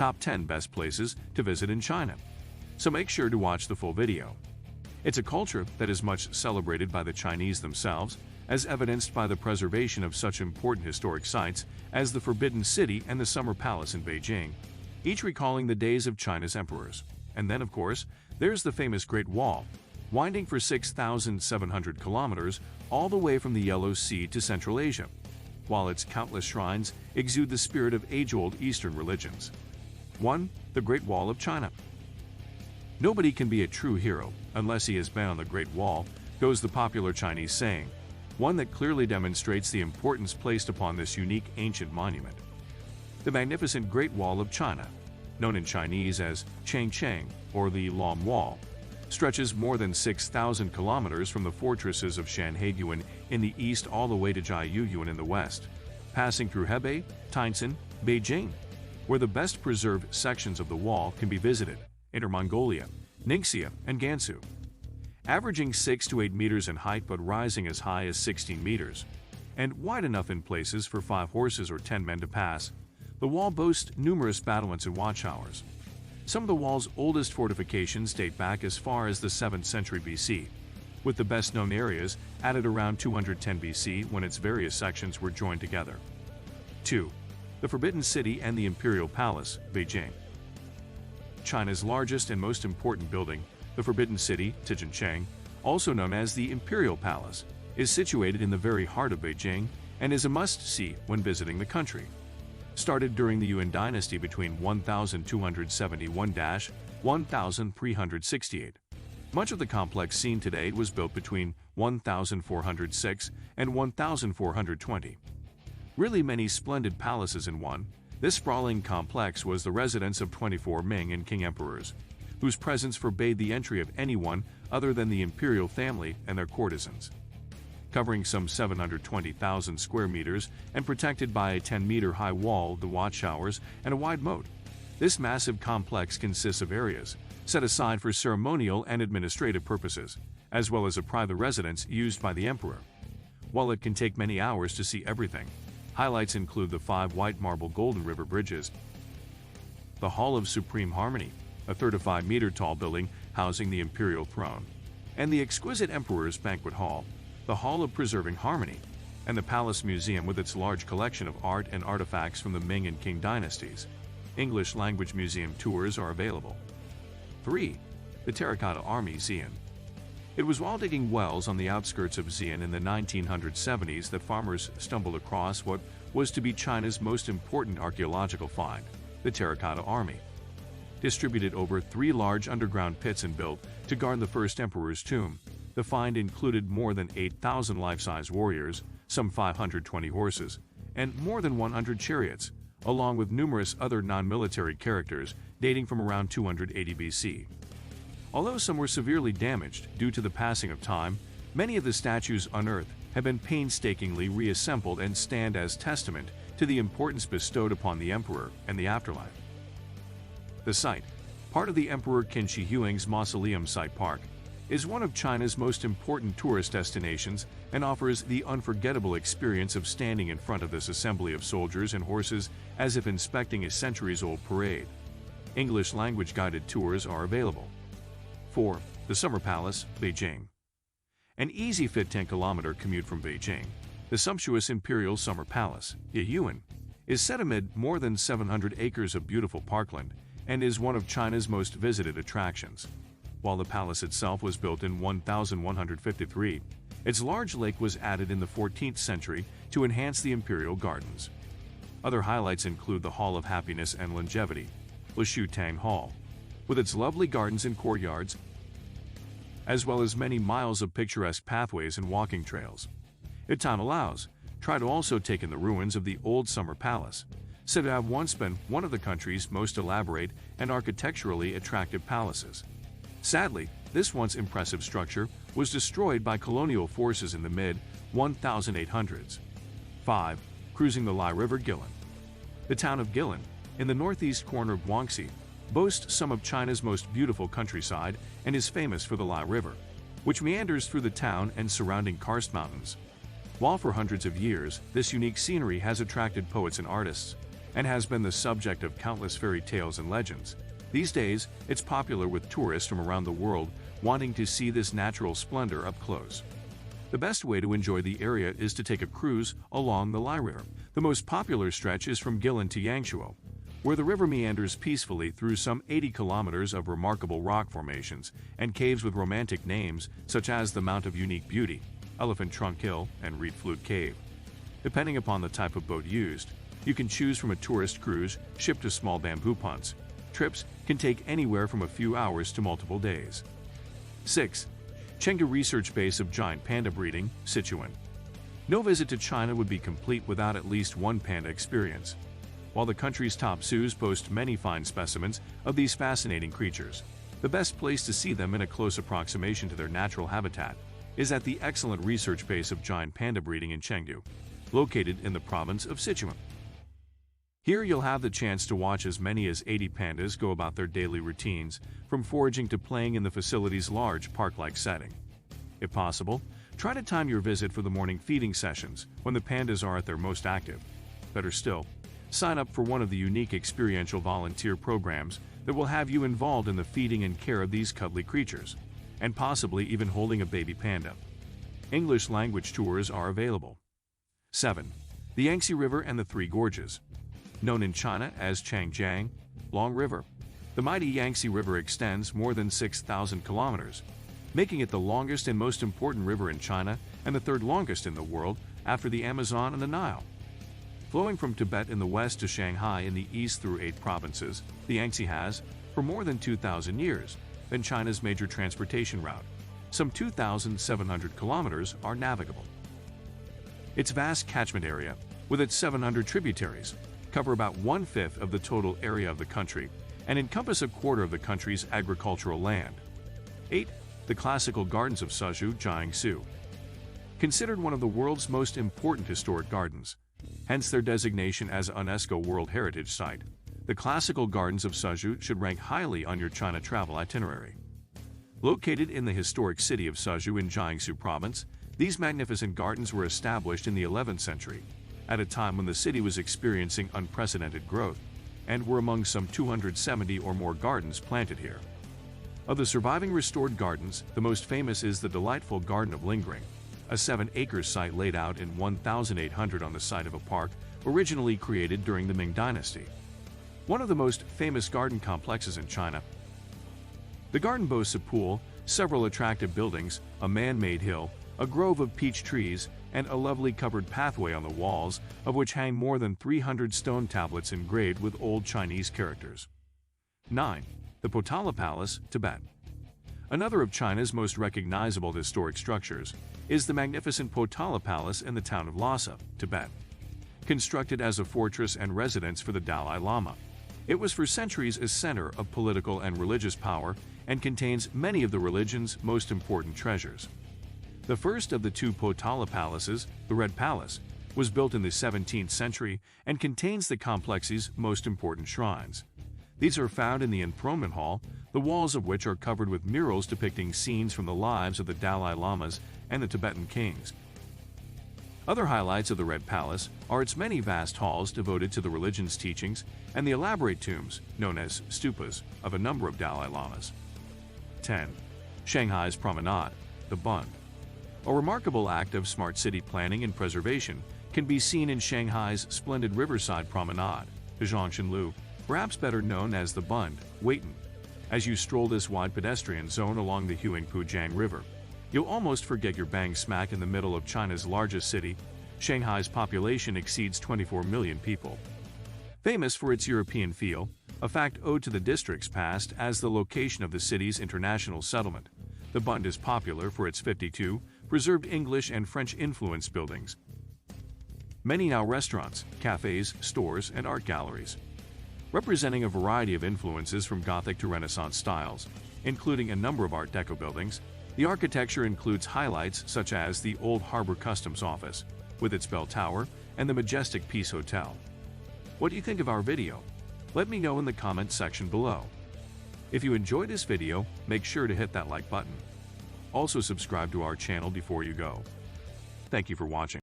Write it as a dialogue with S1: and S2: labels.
S1: Top 10 Best Places to Visit in China. So make sure to watch the full video. It's a culture that is much celebrated by the Chinese themselves, as evidenced by the preservation of such important historic sites as the Forbidden City and the Summer Palace in Beijing, each recalling the days of China's emperors. And then, of course, there's the famous Great Wall, winding for 6,700 kilometers all the way from the Yellow Sea to Central Asia, while its countless shrines exude the spirit of age-old Eastern religions. 1. The Great Wall of China. Nobody can be a true hero unless he has been on the Great Wall, goes the popular Chinese saying, one that clearly demonstrates the importance placed upon this unique ancient monument. The magnificent Great Wall of China, known in Chinese as Changcheng or the Long Wall, stretches more than 6,000 kilometers from the fortresses of Shanhaiguan in the east all the way to Jiayuyuan in the west, passing through Hebei, Tianjin, Beijing, where the best preserved sections of the wall can be visited: Inner Mongolia, Ningxia, and Gansu. Averaging 6 to 8 meters in height but rising as high as 16 meters, and wide enough in places for 5 horses or 10 men to pass, the wall boasts numerous battlements and watchtowers. Some of the wall's oldest fortifications date back as far as the 7th century BC, with the best-known areas added around 210 BC when its various sections were joined together. 2. The Forbidden City and the Imperial Palace, Beijing. China's largest and most important building, the Forbidden City, Tianjin, also known as the Imperial Palace, is situated in the very heart of Beijing and is a must-see when visiting the country. Started during the Yuan dynasty between 1271–1368. Much of the complex seen today was built between 1406 and 1420. Really many splendid palaces in one, this sprawling complex was the residence of 24 Ming and Qing emperors, whose presence forbade the entry of anyone other than the imperial family and their courtesans. Covering some 720,000 square meters and protected by a 10-meter-high wall, the watchtowers, and a wide moat, this massive complex consists of areas set aside for ceremonial and administrative purposes, as well as a private residence used by the emperor. While it can take many hours to see everything, highlights include the 5 white marble Golden River bridges, the Hall of Supreme Harmony, a 35-meter-tall building housing the imperial throne, and the exquisite Emperor's Banquet Hall, the Hall of Preserving Harmony, and the Palace Museum with its large collection of art and artifacts from the Ming and Qing dynasties. English language museum tours are available. 3. The Terracotta Army Xi'an. It was while digging wells on the outskirts of Xi'an in the 1970s that farmers stumbled across what was to be China's most important archaeological find, the Terracotta Army. Distributed over 3 large underground pits and built to guard the first emperor's tomb, the find included more than 8,000 life-size warriors, some 520 horses, and more than 100 chariots, along with numerous other non-military characters dating from around 280 BC. Although some were severely damaged due to the passing of time, many of the statues unearthed have been painstakingly reassembled and stand as testament to the importance bestowed upon the emperor and the afterlife. The site, part of the Emperor Qin Shi Huang's Mausoleum Site Park, is one of China's most important tourist destinations and offers the unforgettable experience of standing in front of this assembly of soldiers and horses as if inspecting a centuries-old parade. English language guided tours are available. 4. The Summer Palace, Beijing. An easy fit 10-kilometer commute from Beijing, the sumptuous Imperial Summer Palace, Yiyuan, is set amid more than 700 acres of beautiful parkland and is one of China's most visited attractions. While the palace itself was built in 1153, its large lake was added in the 14th century to enhance the imperial gardens. Other highlights include the Hall of Happiness and Longevity, Lishu Tang Hall, with its lovely gardens and courtyards, as well as many miles of picturesque pathways and walking trails. If time allows, try to also take in the ruins of the old Summer Palace, said to have once been one of the country's most elaborate and architecturally attractive palaces. Sadly, this once impressive structure was destroyed by colonial forces in the mid-1800s. 5. Cruising the Lai River, Guilin. The town of Guilin, in the northeast corner of Guangxi, boasts some of China's most beautiful countryside and is famous for the Lai River, which meanders through the town and surrounding karst mountains. While for hundreds of years, this unique scenery has attracted poets and artists, and has been the subject of countless fairy tales and legends. These days, it's popular with tourists from around the world wanting to see this natural splendor up close. The best way to enjoy the area is to take a cruise along the Lai River. The most popular stretch is from Guilin to Yangtze, where the river meanders peacefully through some 80 kilometers of remarkable rock formations and caves with romantic names such as the Mount of Unique Beauty, Elephant Trunk Hill, and Reed Flute Cave. Depending upon the type of boat used, you can choose from a tourist cruise, ship to small bamboo punts. Trips can take anywhere from a few hours to multiple days. 6. Chengdu Research Base of Giant Panda Breeding, Sichuan. No visit to China would be complete without at least one panda experience. While the country's top zoos boast many fine specimens of these fascinating creatures, the best place to see them in a close approximation to their natural habitat is at the excellent research base of giant panda breeding in Chengdu, located in the province of Sichuan. Here you'll have the chance to watch as many as 80 pandas go about their daily routines, from foraging to playing in the facility's large park-like setting. If possible, try to time your visit for the morning feeding sessions when the pandas are at their most active. Better still, sign up for one of the unique experiential volunteer programs that will have you involved in the feeding and care of these cuddly creatures, and possibly even holding a baby panda. English language tours are available. 7. The Yangtze River and the Three Gorges. Known in China as Changjiang, Long River, the mighty Yangtze River extends more than 6,000 kilometers, making it the longest and most important river in China and the third longest in the world after the Amazon and the Nile. Flowing from Tibet in the west to Shanghai in the east through 8 provinces, the Yangtze has, for more than 2,000 years, been China's major transportation route. Some 2,700 kilometers are navigable. Its vast catchment area, with its 700 tributaries, cover about 1/5 of the total area of the country and encompass a quarter of the country's agricultural land. 8. The classical gardens of Suzhou, Jiangsu. Considered one of the world's most important historic gardens, hence their designation as a UNESCO World Heritage Site, the classical gardens of Suzhou should rank highly on your China travel itinerary. Located in the historic city of Suzhou in Jiangsu province, these magnificent gardens were established in the 11th century, at a time when the city was experiencing unprecedented growth, and were among some 270 or more gardens planted here. Of the surviving restored gardens, the most famous is the delightful Garden of Lingering, a 7-acre site laid out in 1800 on the site of a park originally created during the Ming Dynasty. One of the most famous garden complexes in China. The garden boasts a pool, several attractive buildings, a man-made hill, a grove of peach trees, and a lovely covered pathway on the walls, of which hang more than 300 stone tablets engraved with old Chinese characters. 9. The Potala Palace, Tibet. Another of China's most recognizable historic structures is the magnificent Potala Palace in the town of Lhasa, Tibet. Constructed as a fortress and residence for the Dalai Lama, it was for centuries a center of political and religious power and contains many of the religion's most important treasures. The first of the 2 Potala palaces, the Red Palace, was built in the 17th century and contains the complex's most important shrines. These are found in the enthronement hall, the walls of which are covered with murals depicting scenes from the lives of the Dalai Lamas and the Tibetan kings. Other highlights of the Red Palace are its many vast halls devoted to the religion's teachings and the elaborate tombs, known as stupas, of a number of Dalai Lamas. 10. Shanghai's Promenade, the Bund. A remarkable act of smart city planning and preservation can be seen in Shanghai's splendid riverside promenade, the Zhongshanlu, perhaps better known as the Bund, Weitan. As you stroll this wide pedestrian zone along the Huangpu-Jiang River, you'll almost forget you're bang smack in the middle of China's largest city. Shanghai's population exceeds 24 million people. Famous for its European feel, a fact owed to the district's past as the location of the city's international settlement, the Bund is popular for its 52 preserved English and French-influenced buildings. Many now restaurants, cafes, stores, and art galleries. Representing a variety of influences from Gothic to Renaissance styles, including a number of Art Deco buildings, the architecture includes highlights such as the Old Harbor Customs Office, with its bell tower, and the majestic Peace Hotel. What do you think of our video? Let me know in the comment section below. If you enjoyed this video, make sure to hit that like button. Also subscribe to our channel before you go. Thank you for watching.